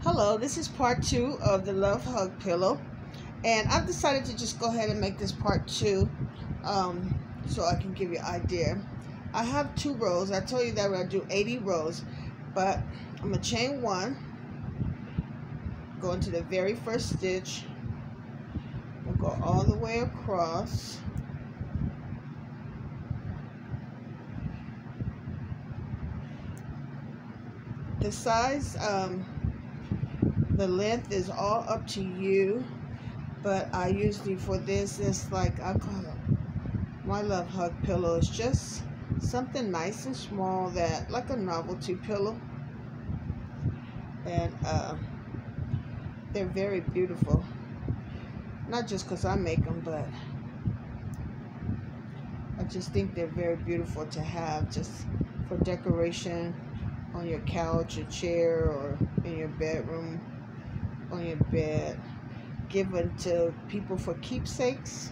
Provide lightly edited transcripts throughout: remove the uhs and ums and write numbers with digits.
Hello, this is part 2 of the Love Hug pillow, and I've decided to just go ahead and make this part 2 so I can give you an idea. I have 2 rows. I told you that I do 80 rows, but I'm going to chain 1, go into the very first stitch, we'll go all the way across. The size, the length is all up to you, but I usually for this, it's like I call it my Love Hug pillow. It's just something nice and small, that like a novelty pillow, and they're very beautiful. Not just because I make them, but I just think they're very beautiful to have just for decoration on your couch, your chair, or in your bedroom, on your bed. Given to people for keepsakes.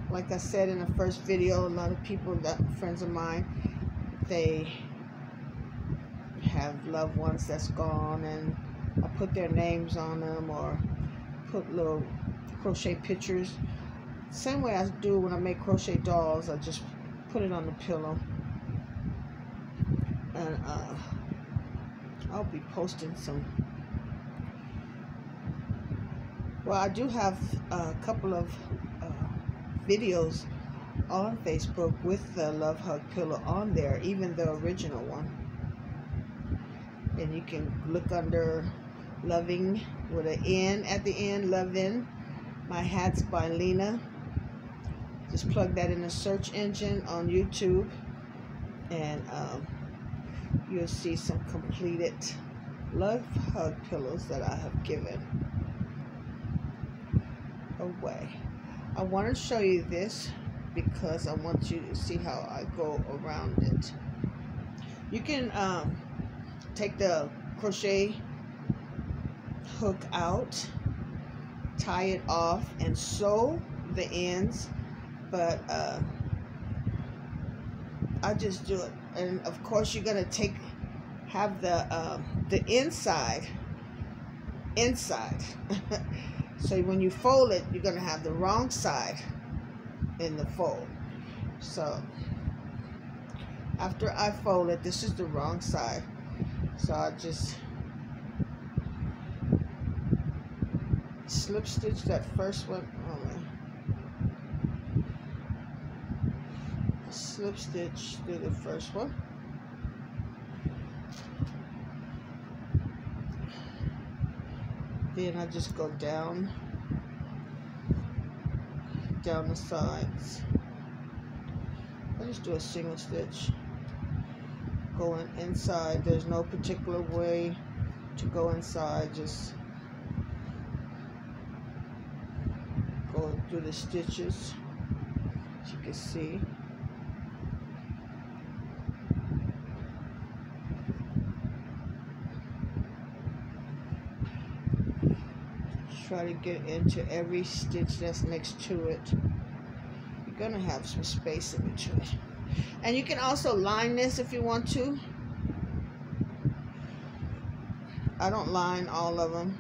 Like I said in the first video, a lot of people, friends of mine, they have loved ones that's gone, and I put their names on them or put little crochet pictures. Same way I do when I make crochet dolls, I just put it on the pillow. And I'll be posting some. Well, I do have a couple of videos on Facebook with the Love Hug pillow on there, even the original one. And you can look under Loving with an N at the end, Lovin' My Hats by Lena. Just plug that in the search engine on YouTube, and you'll see some completed Love Hug pillows that I have given away. I want to show you this because I want you to see how I go around it. You can take the crochet hook out, tie it off, and sew the ends, but I just do it. And of course you're gonna have the inside so when you fold it, you're gonna have the wrong side in the fold. So after I fold it, this is the wrong side, so I just slip stitch that first one. Slip stitch through the first one, then I just go down the sides. I just do a single stitch going inside. There's no particular way to go inside, just go through the stitches, as you can see. Try to get into every stitch that's next to it. You're gonna have some space in between, and you can also line this if you want to. I don't line all of them,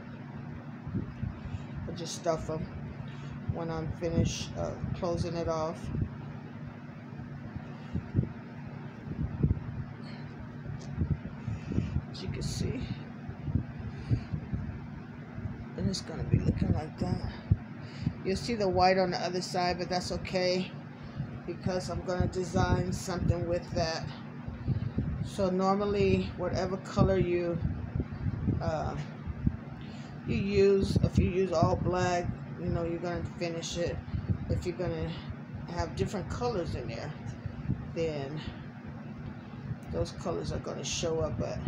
I just stuff them when I'm finished closing it off. As you can see, and it's gonna be looking like that. You'll see the white on the other side, but that's okay because I'm gonna design something with that. So normally, whatever color you use, if you use all black, you know you're gonna finish it. If you're gonna have different colors in there, then those colors are gonna show up. But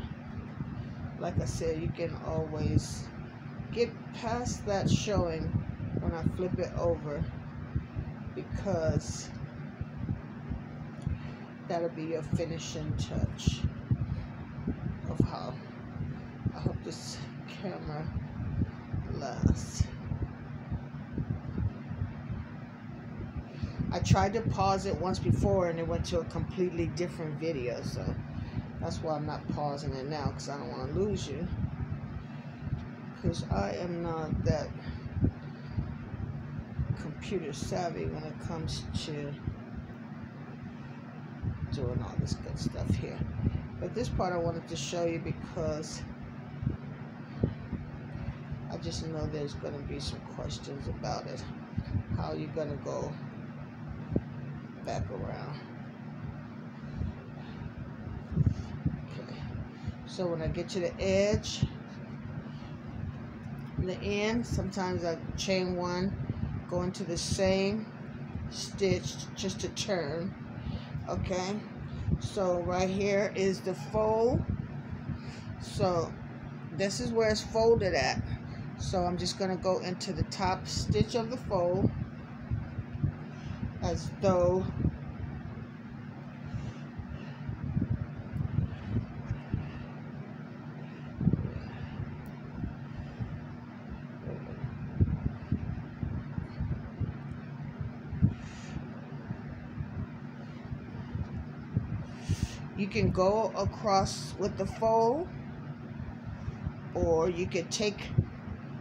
like I said, you can always get past that showing when I flip it over, because that'll be your finishing touch of how. I hope this camera lasts. I tried to pause it once before and it went to a completely different video, so that's why I'm not pausing it now, because I don't want to lose you. because I am not that computer savvy when it comes to doing all this good stuff here. But this part I wanted to show you because I just know there's going to be some questions about it. How you're going to go back around. Okay. So when I get to the edge, the end, sometimes I chain one, go into the same stitch just to turn. Okay, so right here is the fold. So this is where it's folded at. So I'm just going to go into the top stitch of the fold as though you can go across with the fold, or you could take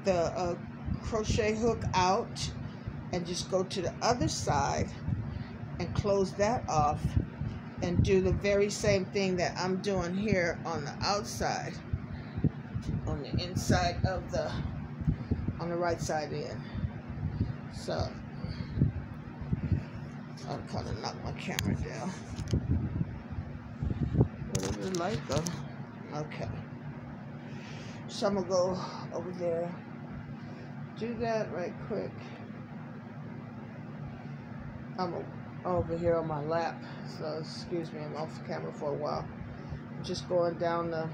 the crochet hook out and just go to the other side and close that off and do the very same thing that I'm doing here on the outside, on the inside of the, on the right side in. So I'll kind of knock my camera down. What is the light though? Okay. So I'm gonna go over there, do that right quick. I'm over here on my lap, so excuse me, I'm off the camera for a while. I'm just going down the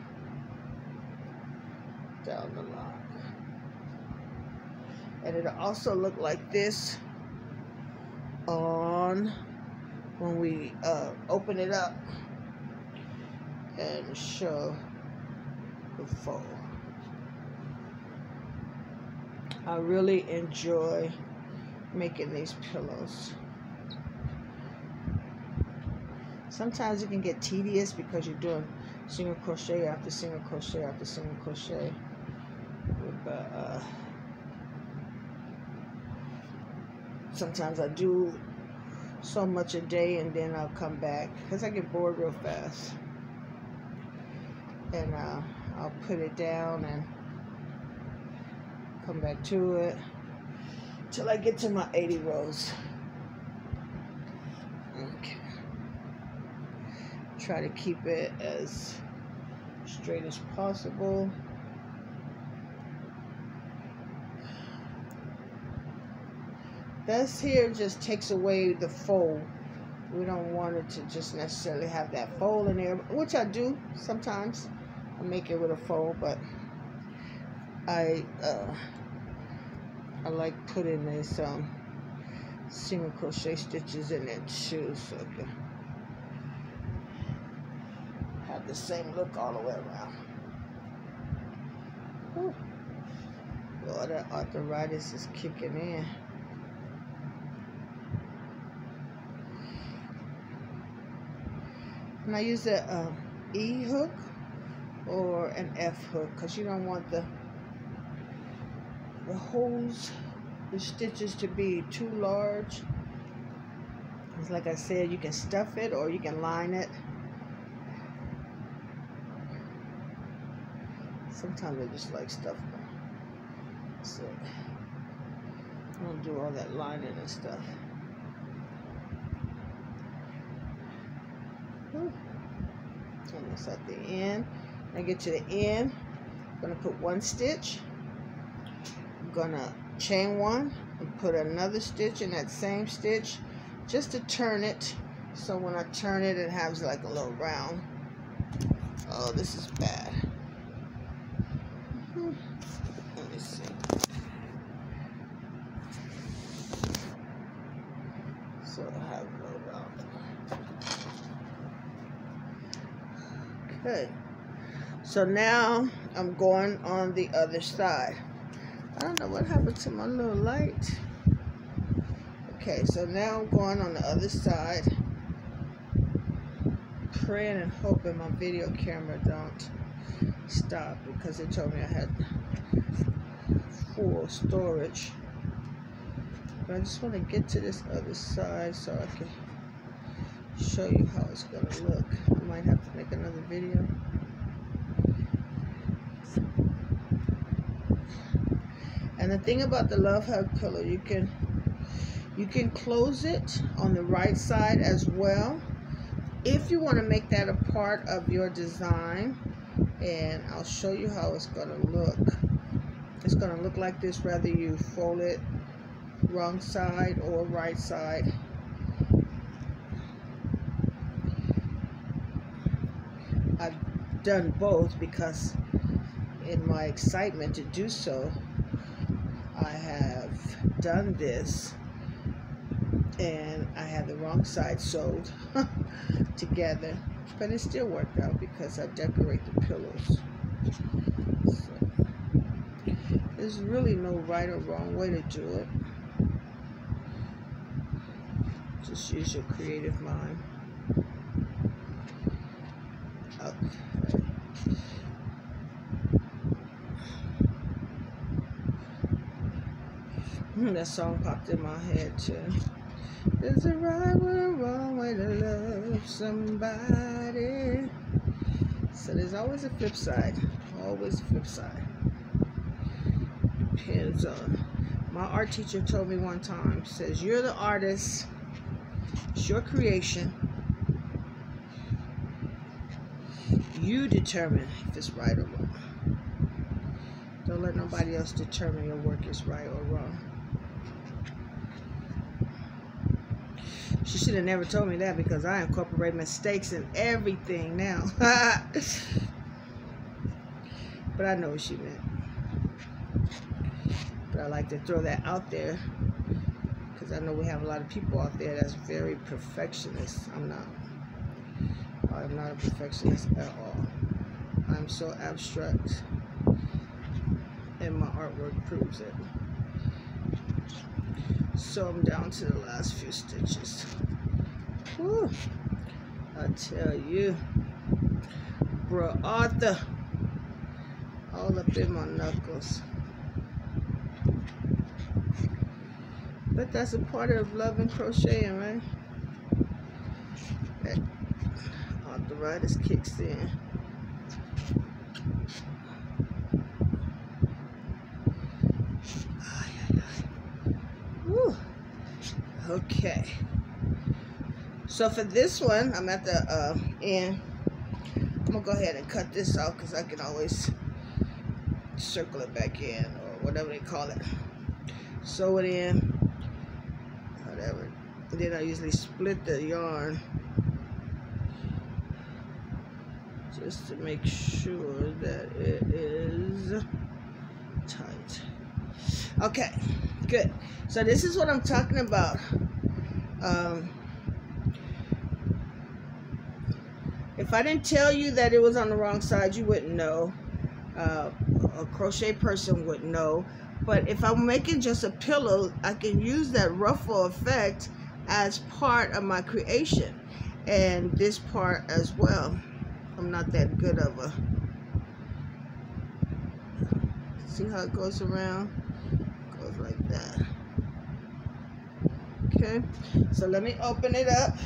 line. And it'll also look like this on when we open it up and show the fold. I really enjoy making these pillows. Sometimes it can get tedious because you're doing single crochet after single crochet after single crochet. But sometimes I do so much a day and then I'll come back because I get bored real fast. And I'll put it down and come back to it till I get to my 80 rows. Okay. Try to keep it as straight as possible. This here just takes away the fold. We don't want it to just necessarily have that fold in there, which I do sometimes. I make it with a fold, but I like putting this single crochet stitches in it too, so I can have the same look all the way around. Whew. Lord, that arthritis is kicking in. And I use a E hook or an F hook because you don't want the holes, the stitches to be too large. Because like I said, you can stuff it or you can line it. Sometimes I just like stuff. So I don't do all that lining and stuff. Almost at the end. When I get to the end, I'm going to put one stitch. I'm going to chain one and put another stitch in that same stitch just to turn it. So when I turn it, it has like a little round. Oh, this is bad. Let me see. So I have a little round. Okay, so now I'm going on the other side. I don't know what happened to my little light. Okay, so now I'm going on the other side, praying and hoping my video camera don't stop because they told me I had full storage. But I just want to get to this other side so I can show you how it's going to look. I might have to make another video. And the thing about the Love Hug pillow, you can close it on the right side as well if you want to make that a part of your design. And I'll show you how it's going to look. It's going to look like this whether you fold it wrong side or right side. I've done both because in my excitement to do so, I have done this and I had the wrong side sewed together, but it still worked out because I decorate the pillows. So, there's really no right or wrong way to do it. Just use your creative mind. Okay. That song popped in my head too. There's a right or a wrong way to love somebody. So there's always a flip side. Always a flip side. Depends on. My art teacher told me one time, says, you're the artist. It's your creation. You determine if it's right or wrong. Don't let nobody else determine your work is right or wrong. She should have never told me that because I incorporate mistakes in everything now. But I know what she meant. But I like to throw that out there because I know we have a lot of people out there that's very perfectionist. I'm not a perfectionist at all. I'm so abstract, and my artwork proves it. So I'm down to the last few stitches. Whew. I tell you, bro, Arthur, all up in my knuckles. But that's a part of loving crocheting, right? That arthritis kicks in. Whew. Okay. So for this one, I'm at the end. I'm gonna go ahead and cut this off because I can always circle it back in or whatever they call it. Sew it in, whatever. And then I usually split the yarn just to make sure that it is tight. Okay, good. So this is what I'm talking about. If I didn't tell you that it was on the wrong side, you wouldn't know. A crochet person would know. But if I'm making just a pillow, I can use that ruffle effect as part of my creation. And this part as well. I'm not that good of a... See how it goes around? It goes like that. Okay, so let me open it up.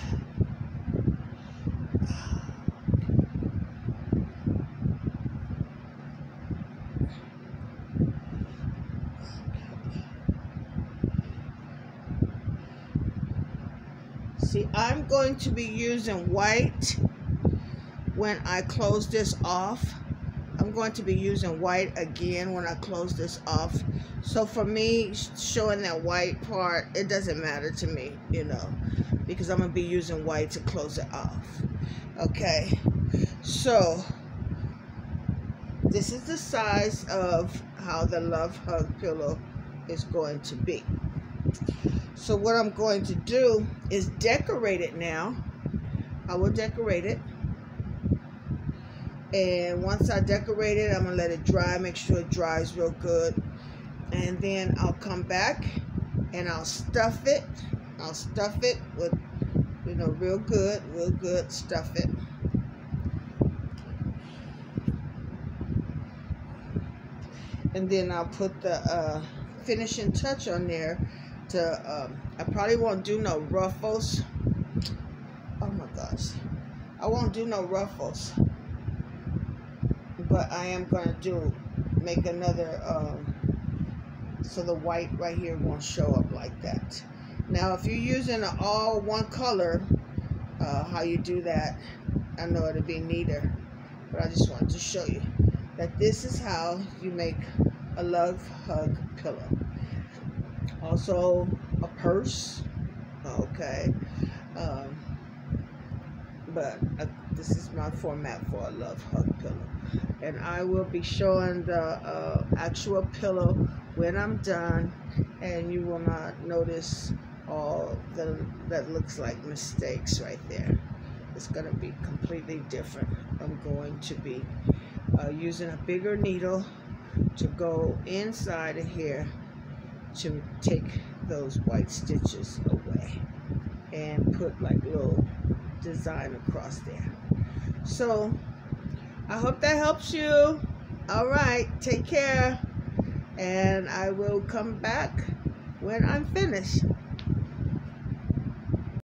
See, I'm going to be using white when I close this off. I'm going to be using white again when I close this off. So for me, showing that white part, it doesn't matter to me, you know, because I'm going to be using white to close it off. Okay, so this is the size of how the Love Hug pillow is going to be. So what I'm going to do is decorate it now. I will decorate it. And once I decorate it, I'm going to let it dry, make sure it dries real good. And then I'll come back and I'll stuff it. I'll stuff it with, you know, real good, stuff it. and then I'll put the finishing touch on there. I probably won't do no ruffles. Oh my gosh, I won't do no ruffles, but I am gonna make another so the white right here won't show up like that. Now if you're using all one color, how you do that, I know it'll be neater, but I just wanted to show you that this is how you make a love hug pillow. Also a purse, okay, but this is my format for a love hug pillow, and I will be showing the actual pillow when I'm done, and you will not notice all that looks like mistakes right there. It's going to be completely different. I'm going to be using a bigger needle to go inside of here to take those white stitches away and put like little design across there. So I hope that helps you. All right, take care, and I will come back when I'm finished.